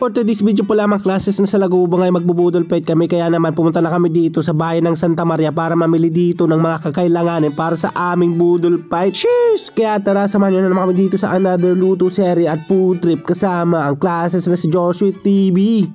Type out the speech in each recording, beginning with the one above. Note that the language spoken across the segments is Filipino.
For today's video po lamang classes na sa Lagubang ay magbubudol fight kami, kaya naman pumunta na kami dito sa bayan ng Santa Maria para mamili dito ng mga kakailanganin para sa aming budol fight. Cheers! Kaya tara, samahan nyo na naman kami dito sa another luto series at food trip kasama ang classes na si Joshua TV.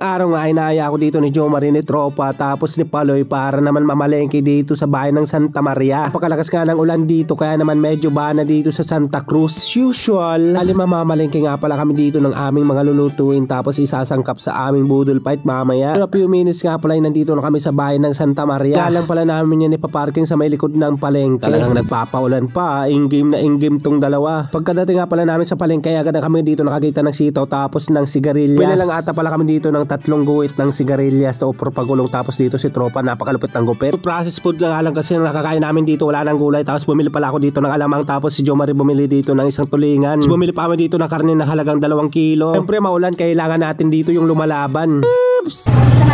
Araw nga ay naaya ako dito ni Jomar ni Tropa tapos ni Paloy para naman mamalengke dito sa bayan ng Santa Maria. Napakalakas nga ng ulan dito kaya naman medyo bana dito sa Santa Cruz. Usual, mamamalengke nga pala kami dito ng aming mga lulutuin tapos isasangkap sa aming budol fight mamaya. Pero a few minutes nga pala ay nandito na kami sa bayan ng Santa Maria. Kaya lang pala namin yan ipaparking sa may likod ng palengke. Talagang nagpapaulan pa, in-game na in-game tong dalawa. Pagkadating nga pala namin sa palengke agad na kami dito nakakita ng sitaw tapos ng sigarilyas. Pwede lang ata pala kami dito ng tatlong guhit ng sigarilyas o pagulong tapos dito si Tropa napakalupit ng gupit. Process food na nga lang kasi nakakain namin dito wala nang gulay tapos bumili pala ako dito ng alamang tapos si Jomari bumili dito ng isang tulingan. Tapos bumili pa kami dito ng karne na halagang 2 kilo. Siyempre maulan kailangan natin dito yung lumalaban. Oops!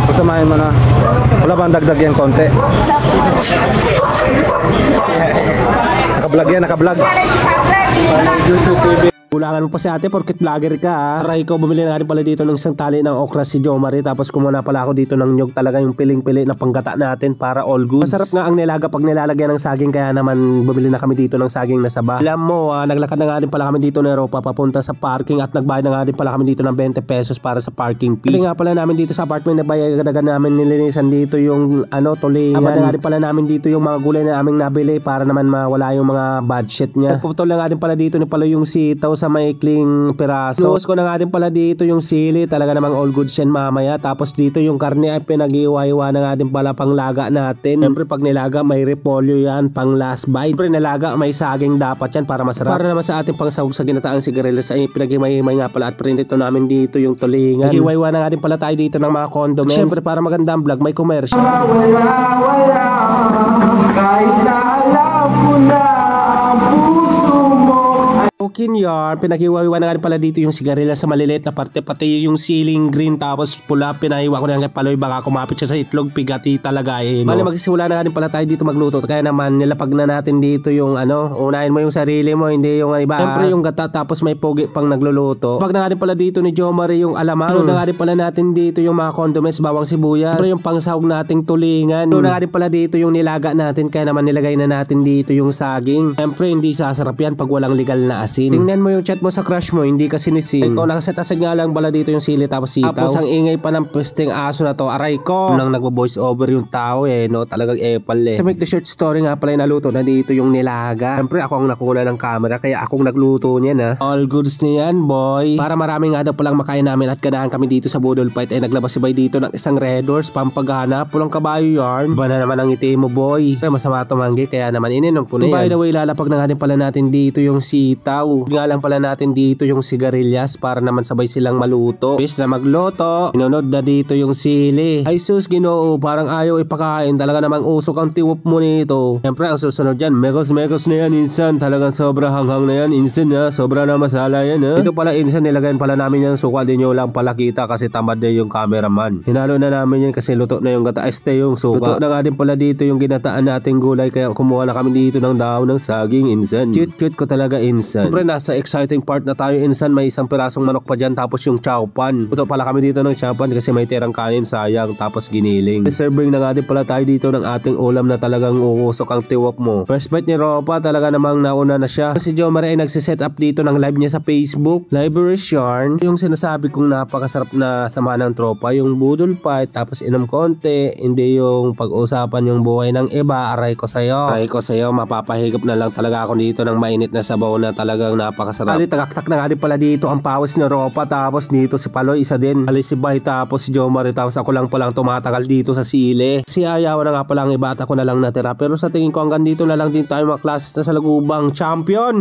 Pasamahin mo na. Wala bang dagdag yan konti? Nakablog yan, nakablog. Kulangan mo pa si ate porket vlogger ka ha. Aray ko, bumili na rin pala dito ng isang tali ng okra si Jomari. Tapos kumuha pala ako dito ng nyog, talaga yung piling-pili na panggata natin para all goods. Masarap nga ang nilaga pag nilalagyan ng saging, kaya naman bumili na kami dito ng saging na saba. Alam mo naglakad na nga din pala kami dito ng Europa papunta sa parking at nagbayad na nga din pala kami dito ng 20 pesos para sa parking fee. Pili nga pala namin dito sa apartment na bayagadagan namin nilinisan dito yung tulingan. Abad na nga din pala namin dito yung mga gulay na aming nabili para naman mawala yung mga budget niya. Nagpuputol na nga din pala dito ni pala yung sitaw sa maikling piraso. Luwas ko na nga din pala dito yung sili, talaga namang all goods yan mamaya. Tapos dito yung karne ay pinag-iwa-iwa na nga din pala pang laga natin. Siyempre pag nilaga may repolyo yan pang last bite. Siyempre nilaga may saging dapat yan para masarap. Para naman sa ating pang sahog sa ginataang sigarilyas ay pinag-imay-imay nga pala at prinito namin dito yung tulingan. Nag-iwa-iwa na nga din pala tayo dito ng mga condiments. Siyempre para magandang vlog may commercial. Wala kahit na alam ko na ang puso mo. Okay yarn, pinag-iwa-iwa na nga pala dito yung sigarilyas sa maliliit na parte, pati yung ceiling green tapos pula, pinahiwa ko na kay Paloy baka kumapit siya sa itlog, pigati talaga no? Bali magsisimula na nga din pala tayo dito magluto, kaya naman nilapag na natin dito yung unahin mo yung sarili mo, hindi yung iba. Siyempre yung gata tapos may pogi pang nagluluto. Pag na nga din pala dito ni Jomari yung alamang, na nga din pala natin dito yung mga condiments, bawang sibuyas, siyempre yung pangsahog nating tulingan, na nga din pala dito yung nilaga natin, kaya naman nilagay na natin dito yung saging. Siyempre hindi sasarap yan pag walang legal na asin. Tingnan mo yung chat mo sa crush mo, hindi kasi nisin. Ikaw nakaset aside nga lang bala dito yung sili tapos sitaw. Tapos ang ingay pa ng pwesteng aso na to, aray ko. Nang nagbo-voice over yung tao talagang epal To make the short story nga pala yung naluto na dito yung nilaga. Siyempre ako ang nakula ng camera kaya akong nagluto niyan ha. All goods niyan boy. Para marami nga daw palang makain namin at ganahan kami dito sa budol fight ay naglabas si Bay dito ng isang Red Horse pampagana, pulang kabayo yarn. Iba na naman ang ngiti mo boy. Pero masama tumanggi kaya naman ininom ko na yan. By the way lalapag na nga din pala natin dito yung sitaw. Nga lang pala natin dito yung sigarilyas para naman sabay silang maluto. Bis na magluto, inunod na dito yung sili. Ay sus Ginoo, parang ayaw ipakain, talaga namang usok ang tiwop mo nito. Siyempre ang susunod dyan, megos na yan insan, talagang sobra hanghang na yan insan sobra na masala yan Ito pala insan, nilagayan pala namin yung suka, di nyo lang pala kita kasi tamad na yung cameraman. Hinalo na namin yan kasi luto na yung gata, yung suka. Luto na nga din pala dito yung ginataan nating gulay kaya kumuha na kami dito ng daon ng saging insan. Cute ko talaga insan. Siyempre nasa exciting part na tayo insan, may isang pirasong manok pa dyan tapos yung chowpan. Puto pala kami dito ng chowpan kasi may tirang kanin sayang tapos giniling. Serving na nga din pala tayo dito ng ating ulam na talagang uusok ang tiwok mo. First bite ni Ropa talaga namang nauna na siya. Si Jomari ay nagsiset up dito ng live niya sa Facebook, Libraries Yarn. Yung sinasabi kong napakasarap na sama ng tropa, yung budol fight tapos inom konti, hindi yung pag-usapan yung buhay ng iba. Aray ko sa'yo, mapapahigop na lang talaga ako dito ng mainit na sabaw na talagang napakasarap. Ali tagaktak na nga din pala dito ang pawis ni Ropa tapos dito si Paloy isa din. Ali si Bay tapos si Jomari tapos ako lang palang tumatagal dito sa sili. Si Ayaw na nga palang iba at ako na lang natira. Pero sa tingin ko hanggang dito na lang din tayo mga classes na sa Lagubang champion.